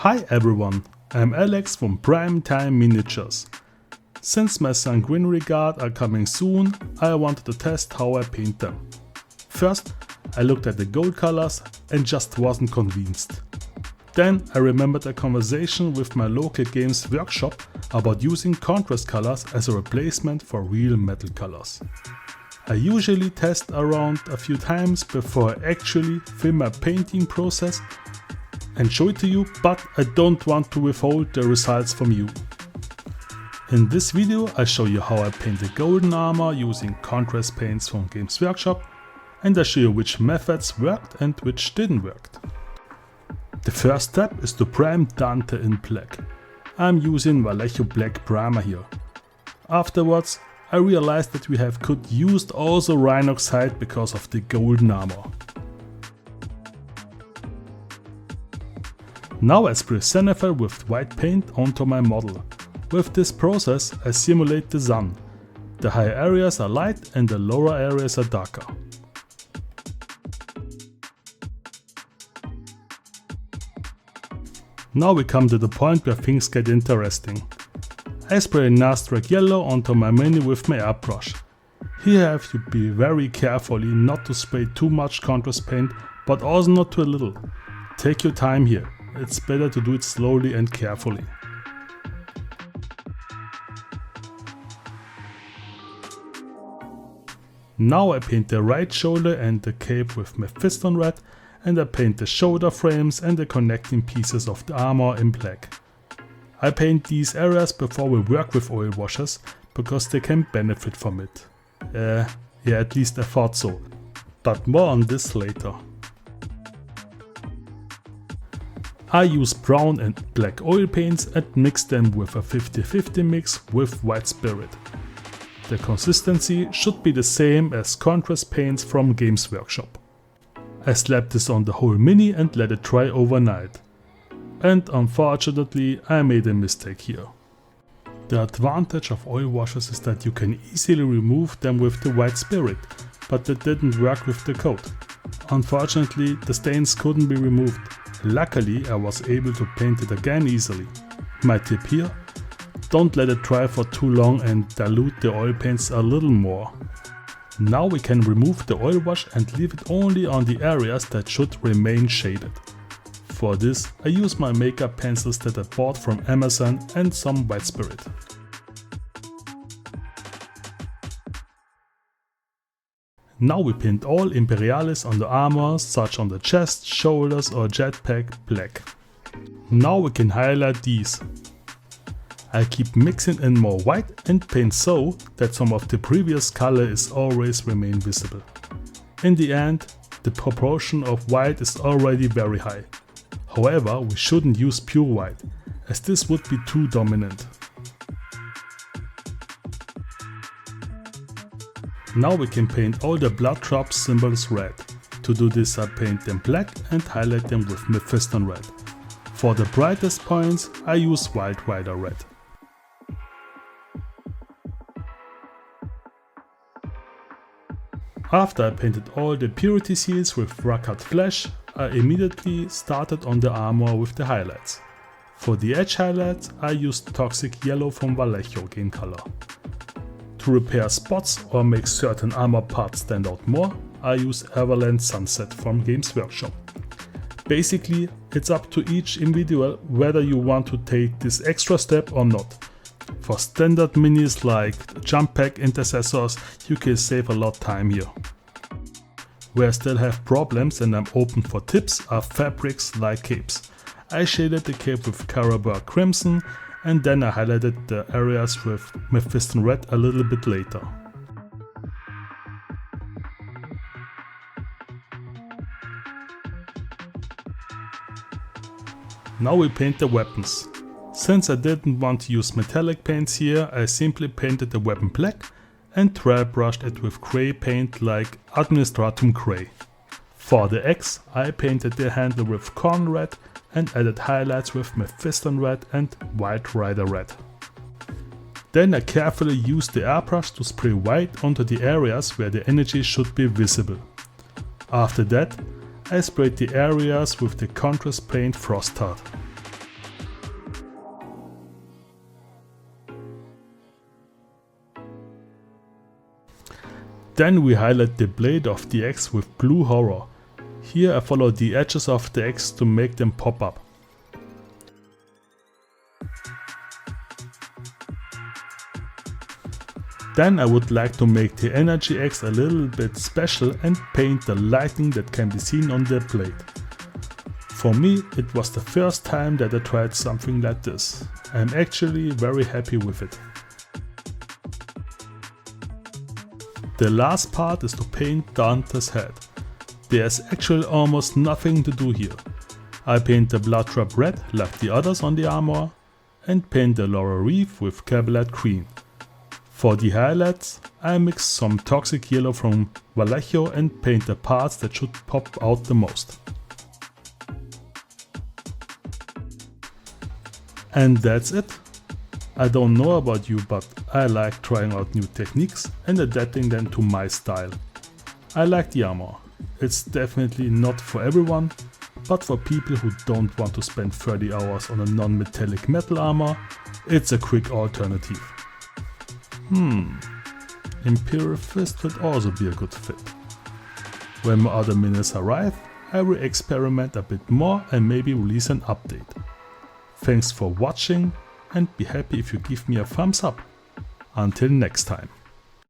Hi everyone, I'm Alex from Primetime Miniatures. Since my Sanguinary Guard are coming soon, I wanted to test how I paint them. First, I looked at the gold colors and just wasn't convinced. Then I remembered a conversation with my local games workshop about using contrast colors as a replacement for real metal colors. I usually test around a few times before I actually film my painting process and show it to you, but I don't want to withhold the results from you. In this video I show you how I paint the golden armor using contrast paints from Games Workshop, and I show you which methods worked and which didn't work. The first step is to prime Dante in black. I'm using Vallejo black primer here. Afterwards I realized that we could use also Rhinox hide because of the golden armor. Now I spray Zentihal with white paint onto my model. With this process I simulate the sun. The high areas are light and the lower areas are darker. Now we come to the point where things get interesting. I spray Nastrek yellow onto my mini with my airbrush. Here I have to be very carefully not to spray too much contrast paint, but also not too little. Take your time here. It's better to do it slowly and carefully. Now I paint the right shoulder and the cape with Mephiston red, and I paint the shoulder frames and the connecting pieces of the armor in black. I paint these areas before we work with oil washes, because they can benefit from it. Yeah, at least I thought so, but more on this later. I use brown and black oil paints and mix them with a 50-50 mix with white spirit. The consistency should be the same as contrast paints from Games Workshop. I slapped this on the whole mini and let it dry overnight. And unfortunately I made a mistake here. The advantage of oil washes is that you can easily remove them with the white spirit, but that didn't work with the coat. Unfortunately the stains couldn't be removed. Luckily I was able to paint it again easily. My tip here: don't let it dry for too long and dilute the oil paints a little more. Now we can remove the oil wash and leave it only on the areas that should remain shaded. For this I use my makeup pencils that I bought from Amazon and some white spirit. Now we paint all Imperialis on the armor, such on the chest, shoulders or jetpack, black. Now we can highlight these. I keep mixing in more white and paint so that some of the previous color is always remain visible. In the end, the proportion of white is already very high. However, we shouldn't use pure white, as this would be too dominant. Now we can paint all the blood drop symbols red. To do this I paint them black and highlight them with Mephiston red. For the brightest points I use Wild Rider red. After I painted all the purity seals with Rakat Flash, I immediately started on the armor with the highlights. For the edge highlights I used Toxic Yellow from Vallejo game color. To repair spots or make certain armor parts stand out more, I use Avalanche Sunset from Games Workshop. Basically, it's up to each individual whether you want to take this extra step or not. For standard minis like jump pack intercessors, you can save a lot of time here. Where I still have problems and I'm open for tips are fabrics like capes. I shaded the cape with Carabao Crimson, and then I highlighted the areas with Mephiston red a little bit later. Now we paint the weapons. Since I didn't want to use metallic paints here, I simply painted the weapon black and dry brushed it with grey paint like Administratum Grey. For the axe I painted the handle with Corn red and added highlights with Mephiston red and Wild Rider red. Then I carefully used the airbrush to spray white onto the areas where the energy should be visible. After that I sprayed the areas with the contrast paint Frostheart. Then we highlight the blade of the axe with blue horror. Here I follow the edges of the axe to make them pop up. Then I would like to make the energy axe a little bit special and paint the lightning that can be seen on the blade. For me, it was the first time that I tried something like this. I am actually very happy with it. The last part is to paint Dante's head. There's actually almost nothing to do here. I paint the blood drop red like the others on the armor and paint the laurel wreath with Cavalette green. For the highlights, I mix some toxic yellow from Vallejo and paint the parts that should pop out the most. And that's it. I don't know about you, but I like trying out new techniques and adapting them to my style. I like the armor. It's definitely not for everyone, but for people who don't want to spend 30 hours on a non-metallic metal armor, it's a quick alternative. Imperial Fist would also be a good fit. When my other minis arrive, I will experiment a bit more and maybe release an update. Thanks for watching and be happy if you give me a thumbs up. Until next time.